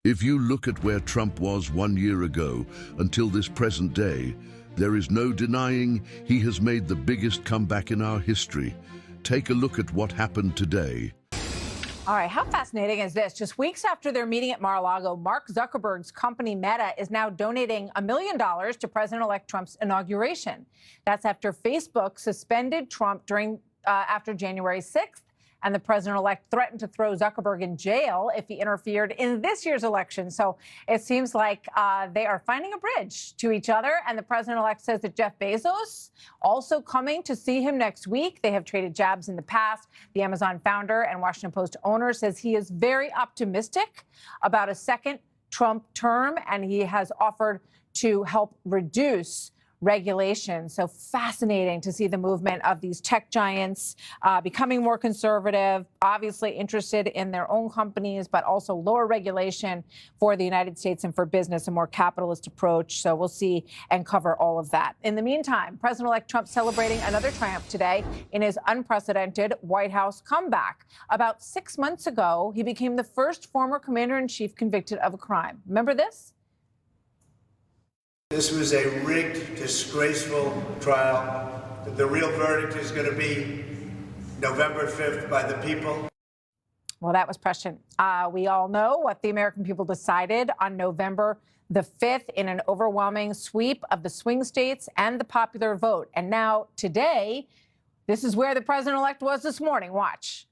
If you look at where Trump was 1 year ago until this present day, there is no denying he has made the biggest comeback in our history. Take a look at what happened today. All right, how fascinating is this? Just weeks after their meeting at Mar-a-Lago, Mark Zuckerberg's company Meta is now donating $1 million to President-elect Trump's inauguration. That's after Facebook suspended Trump after January 6th. And the president-elect threatened to throw Zuckerberg in jail if he interfered in this year's election. So it seems like they are finding a bridge to each other. And the president-elect says that Jeff Bezos also coming to see him next week. They have traded jabs in the past. The Amazon founder and Washington Post owner says he is very optimistic about a second Trump term, and he has offered to help reduce regulation. So fascinating to see the movement of these tech giants becoming more conservative, obviously interested in their own companies, but also lower regulation for the United States and for business, a more capitalist approach. So we'll see and cover all of that. In the meantime, President-elect Trump celebrating another triumph today in his unprecedented White House comeback. About 6 months ago, he became the first former commander-in-chief convicted of a crime. Remember this? This was a rigged, disgraceful trial. The real verdict is going to be November 5th by the people. Well, that was prescient. We all know what the American people decided on November the 5th in an overwhelming sweep of the swing states and the popular vote. And now, today, this is where the president-elect was this morning. Watch.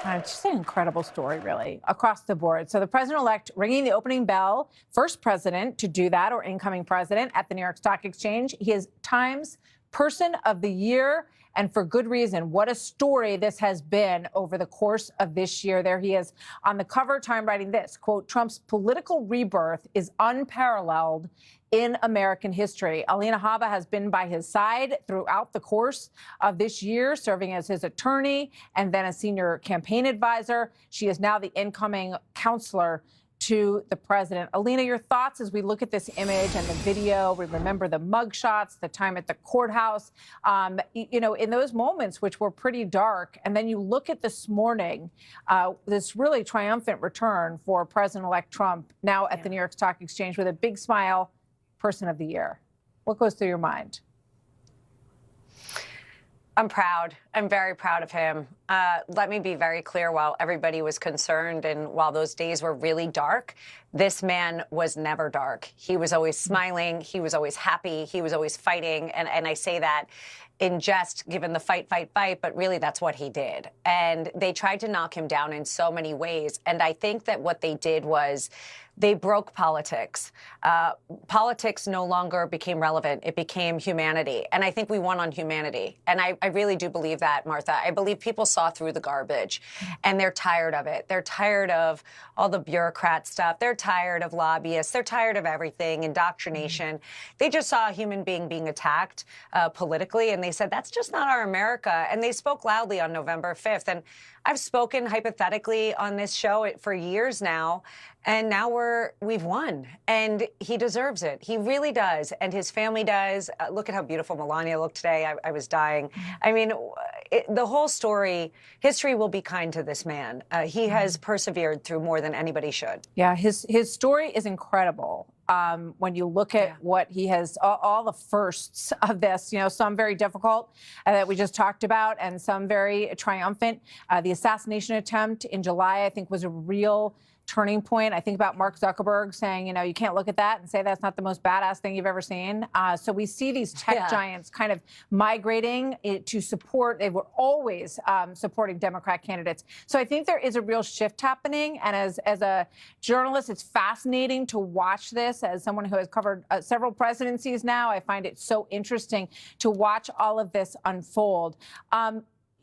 It's just an incredible story, really, across the board. So the president-elect ringing the opening bell, first president to do that, or incoming president at the New York Stock Exchange. He is Times Person of the Year, and for good reason. What a story this has been over the course of this year. There he is on the cover, Time, writing this, quote, Trump's political rebirth is unparalleled in American history. Alina Habba has been by his side throughout the course of this year, serving as his attorney and then a senior campaign advisor. She is now the incoming counselor to the president. Alina, your thoughts as we look at this image and the video. We remember the mugshots, the time at the courthouse, you know, in those moments, which were pretty dark. And then you look at this morning, this really triumphant return for President-elect Trump, now at the New York Stock Exchange with a big smile, Person of the Year. What goes through your mind? I'm proud. I'm very proud of him. Let me be very clear. While everybody was concerned and while those days were really dark, this man was never dark. He was always smiling. He was always happy. He was always fighting. And I say that in jest, given the fight, but really that's what he did. And they tried to knock him down in so many ways. And I think that what they did was they broke politics. Politics no longer became relevant. It became humanity. And I think we won on humanity. And I really do believe that, Martha. I believe people saw through the garbage and they're tired of it. They're tired of all the bureaucrat stuff. They're tired of lobbyists. They're tired of everything, indoctrination. They just saw a human being being attacked politically, and they said, that's just not our America. And they spoke loudly on November 5th. And I've spoken hypothetically on this show for years now, and now we've won, and he deserves it. He really does, and his family does. Look at how beautiful Melania looked today. I was dying. I mean, the whole story, history will be kind to this man. He has persevered through more than anybody should. Yeah, his story is incredible. When you look at what he has, all the firsts of this, you know, some very difficult that we just talked about and some very triumphant. The assassination attempt in July, I think, was a real turning point. I think about Mark Zuckerberg saying, you know, you can't look at that and say that's not the most badass thing you've ever seen. So we see these tech giants kind of migrating to support. They were always supporting Democrat candidates. So I think there is a real shift happening. And as a journalist, it's fascinating to watch this. As someone who has covered several presidencies now, I find it so interesting to watch all of this unfold.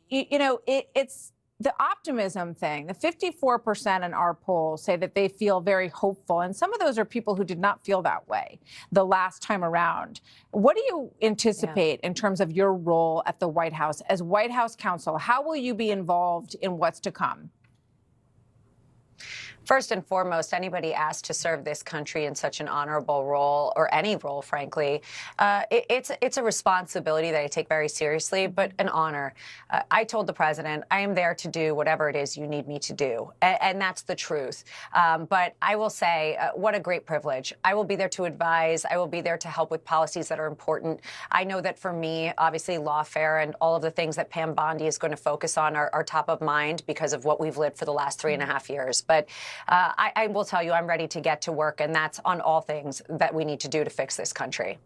You know, it's the optimism thing. The 54% in our poll say that they feel very hopeful. And some of those are people who did not feel that way the last time around. What do you anticipate in terms of your role at the White House as White House counsel? How will you be involved in what's to come? First and foremost, anybody asked to serve this country in such an honorable role, or any role, frankly, it's a responsibility that I take very seriously, but an honor. I told the president, I am there to do whatever it is you need me to do, and that's the truth. But I will say, what a great privilege. I will be there to advise. I will be there to help with policies that are important. I know that for me, obviously, lawfare and all of the things that Pam Bondi is going to focus on are top of mind because of what we've lived for the last 3.5 years. But I will tell you, I'm ready to get to work, and that's on all things that we need to do to fix this country.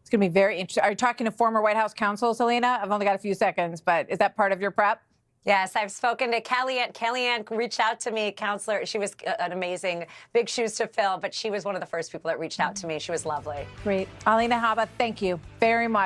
It's going to be very interesting. Are you talking to former White House counsel, Selena? I've only got a few seconds, but is that part of your prep? Yes, I've spoken to Kellyanne. Kellyanne reached out to me, counselor. She was an amazing, big shoes to fill, but she was one of the first people that reached out to me. She was lovely. Great. Alina Habba, thank you very much.